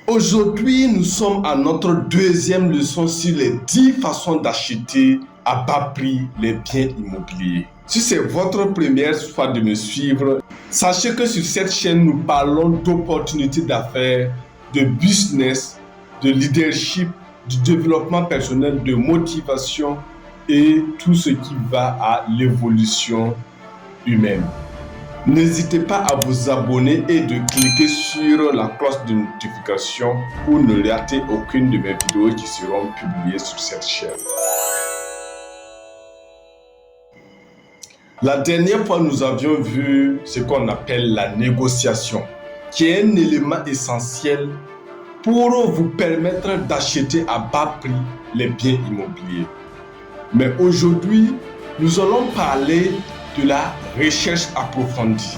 Aujourd'hui, nous sommes à notre deuxième leçon sur les 10 façons d'acheter à bas prix les biens immobiliers. Si c'est votre première fois de me suivre, sachez que sur cette chaîne, nous parlons d'opportunités d'affaires, de business, de leadership, du développement personnel, de motivation et tout ce qui va à l'évolution humaine. N'hésitez pas à vous abonner et de cliquer sur la cloche de notification pour ne rater aucune de mes vidéos qui seront publiées sur cette chaîne. La dernière fois, nous avions vu ce qu'on appelle la négociation, qui est un élément essentiel pour vous permettre d'acheter à bas prix les biens immobiliers. Mais aujourd'hui, nous allons parler de la recherche approfondie.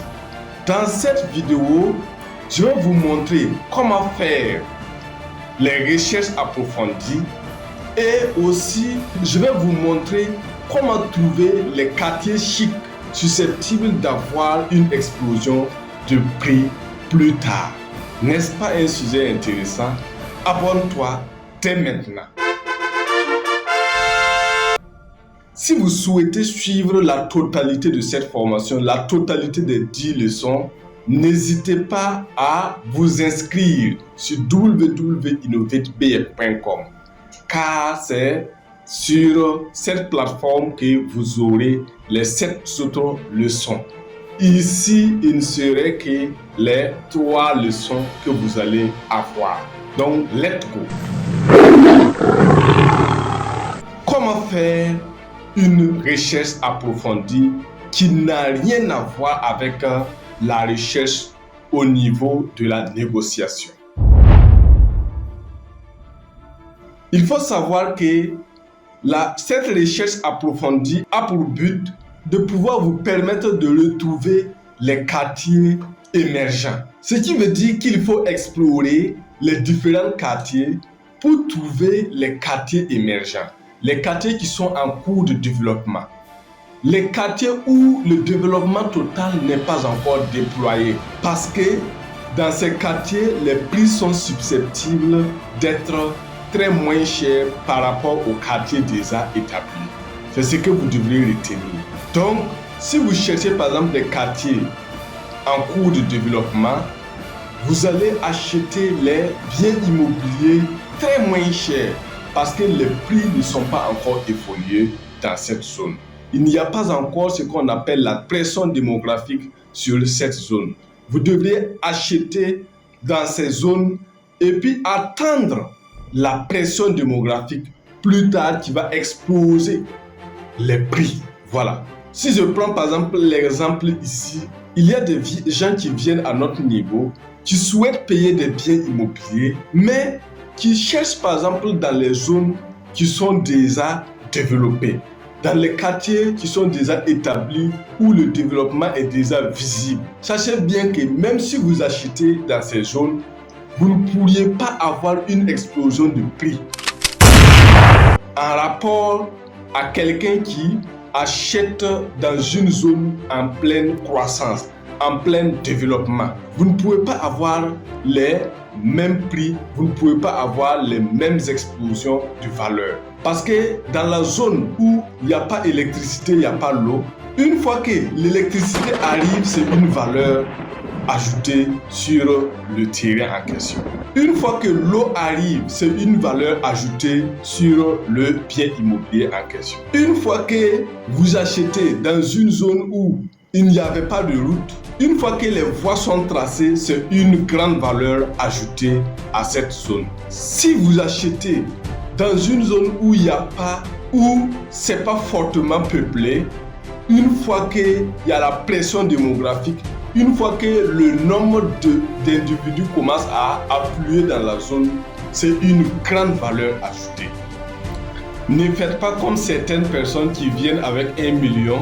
Dans cette vidéo, je vais vous montrer comment faire les recherches approfondies et aussi je vais vous montrer comment trouver les quartiers chics susceptibles d'avoir une explosion de prix plus tard. N'est-ce pas un sujet intéressant? Abonne-toi dès maintenant. Si vous souhaitez suivre la totalité de cette formation, la totalité des 10 leçons, n'hésitez pas à vous inscrire sur www.innovatebf.com car c'est sur cette plateforme que vous aurez les 7 autres leçons. Ici, il ne serait que les 3 leçons que vous allez avoir. Donc, let's go! Comment faire une recherche approfondie qui n'a rien à voir avec la recherche au niveau de la négociation? Il faut savoir que cette recherche approfondie a pour but de pouvoir vous permettre de retrouver les quartiers émergents. Ce qui veut dire qu'il faut explorer les différents quartiers pour trouver les quartiers émergents. Les quartiers qui sont en cours de développement. Les quartiers où le développement total n'est pas encore déployé. Parce que dans ces quartiers, les prix sont susceptibles d'être très moins chers par rapport aux quartiers déjà établis. C'est ce que vous devrez retenir. Donc, si vous cherchez par exemple des quartiers en cours de développement, vous allez acheter les biens immobiliers très moins chers. Parce que les prix ne sont pas encore évolués dans cette zone. Il n'y a pas encore ce qu'on appelle la pression démographique sur cette zone. Vous devrez acheter dans ces zones et puis attendre la pression démographique plus tard qui va exploser les prix. Voilà. Si je prends par exemple l'exemple ici, il y a des gens qui viennent à notre niveau, qui souhaitent payer des biens immobiliers, mais qui cherchent par exemple dans les zones qui sont déjà développées, dans les quartiers qui sont déjà établis où le développement est déjà visible. Sachez bien que même si vous achetez dans ces zones, vous ne pourriez pas avoir une explosion de prix en rapport à quelqu'un qui achète dans une zone en pleine croissance, en plein développement. Vous ne pouvez pas avoir les mêmes prix, vous ne pouvez pas avoir les mêmes explosions de valeur. Parce que dans la zone où il n'y a pas d'électricité, il n'y a pas l'eau, une fois que l'électricité arrive, c'est une valeur ajoutée sur le terrain en question. Une fois que l'eau arrive, c'est une valeur ajoutée sur le bien immobilier en question. Une fois que vous achetez dans une zone où il n'y avait pas de route, une fois que les voies sont tracées, c'est une grande valeur ajoutée à cette zone. Si vous achetez dans une zone où il n'y a pas, où c'est pas fortement peuplé, une fois qu'il y a la pression démographique, une fois que le nombre d'individus commence à affluer dans la zone, c'est une grande valeur ajoutée. Ne faites pas comme certaines personnes qui viennent avec 1 million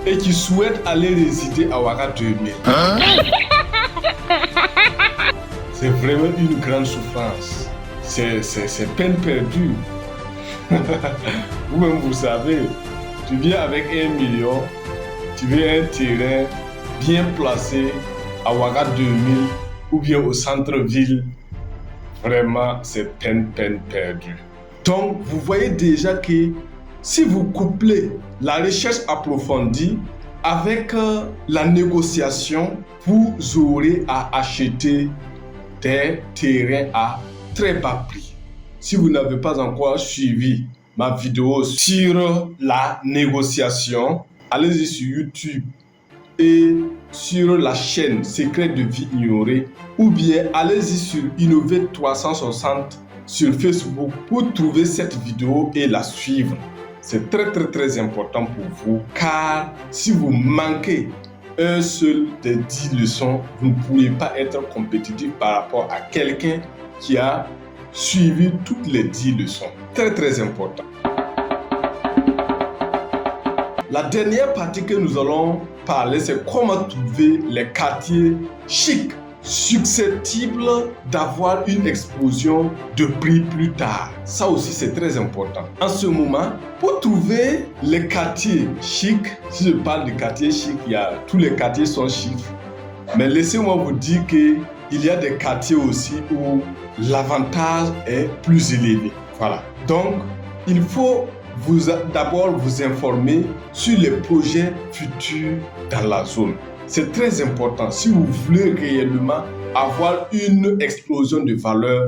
et qui souhaitent aller résider à Ouaga 2000. C'est vraiment une grande souffrance. C'est peine perdue. Vous-même, vous savez, tu viens avec 1 million, tu veux un terrain bien placé à Ouaga 2000 ou bien au centre-ville. vraiment c'est peine perdue. Donc vous voyez déjà que si vous couplez la recherche approfondie avec la négociation, vous aurez à acheter des terrains à très bas prix. Si vous n'avez pas encore suivi ma vidéo sur la négociation, allez-y sur YouTube et sur la chaîne Secret de vie ignorée, ou bien allez-y sur Innover 360 sur Facebook pour trouver cette vidéo et la suivre. C'est très important pour vous, car si vous manquez un seul des 10 leçons, vous ne pourrez pas être compétitif par rapport à quelqu'un qui a suivi toutes les 10 leçons. Très important. La dernière partie que nous allons parler, c'est comment trouver les quartiers chics, susceptibles d'avoir une explosion de prix plus tard. Ça aussi, c'est très important. En ce moment, pour trouver les quartiers chics, si je parle de quartiers chics, tous les quartiers sont chics. Mais laissez-moi vous dire qu'il y a des quartiers aussi où l'avantage est plus élevé. Voilà. Donc, il faut d'abord vous informer sur les projets futurs dans la zone. C'est très important. Si vous voulez réellement avoir une explosion de valeur,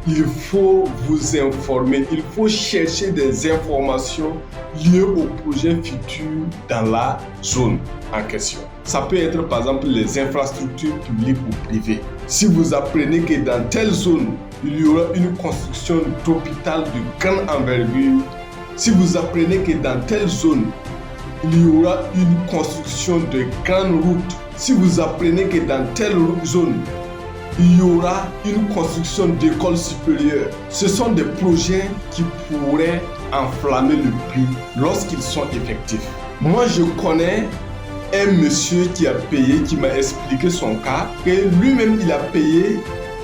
il faut vous informer, il faut chercher des informations liées aux projets futurs dans la zone en question. Ça peut être par exemple les infrastructures publiques ou privées. Si vous apprenez que dans telle zone, il y aura une construction d'hôpital de grande envergure, si vous apprenez que dans telle zone, il y aura une construction de grandes routes, si vous apprenez que dans telle zone, il y aura une construction d'écoles supérieures, ce sont des projets qui pourraient enflammer le prix lorsqu'ils sont effectifs. Moi, je connais un monsieur qui a payé, qui m'a expliqué son cas, que lui-même, il a payé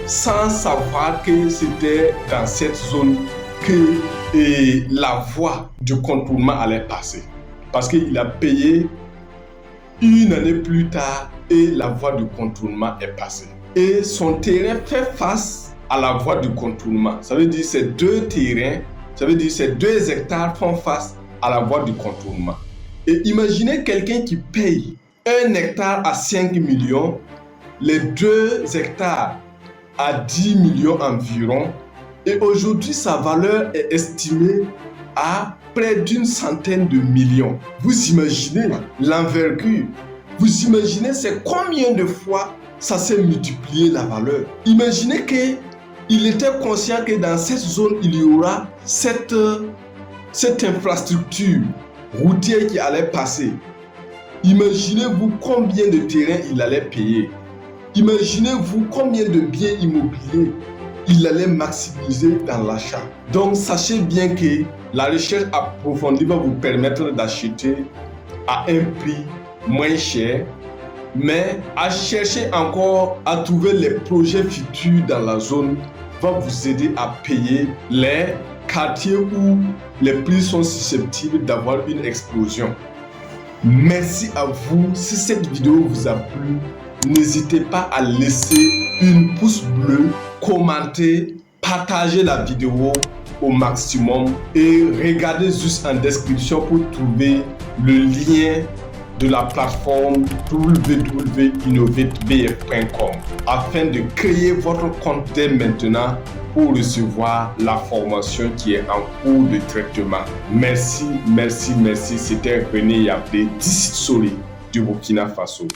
sans savoir que c'était dans cette zone que la voie de contournement allait passer. Parce qu'il a payé une année plus tard et la voie de contournement est passée. Et son terrain fait face à la voie de contournement. Ça veut dire que ces deux terrains, ça veut dire que ces 2 hectares font face à la voie de contournement. Et imaginez quelqu'un qui paye 1 hectare à 5 millions, les 2 hectares à 10 millions environ. Et aujourd'hui, sa valeur est estimée à près d'une centaine de millions. Vous imaginez l'envergure? Vous imaginez c'est combien de fois ça s'est multiplié la valeur? Imaginez qu'il était conscient que dans cette zone, il y aura cette infrastructure routière qui allait passer. Imaginez-vous combien de terrains il allait payer. Imaginez-vous combien de biens immobiliers il allait maximiser dans l'achat. Donc, sachez bien que la recherche approfondie va vous permettre d'acheter à un prix moins cher, mais à chercher encore à trouver les projets futurs dans la zone va vous aider à payer les quartiers où les prix sont susceptibles d'avoir une explosion. Merci à vous. Si cette vidéo vous a plu, n'hésitez pas à laisser une pouce bleu, commenter, partager la vidéo au maximum et regardez juste en description pour trouver le lien de la plateforme www.innovatebf.com afin de créer votre compte dès maintenant pour recevoir la formation qui est en cours de traitement. Merci. C'était René Yablé, d'ici Soli, du Burkina Faso.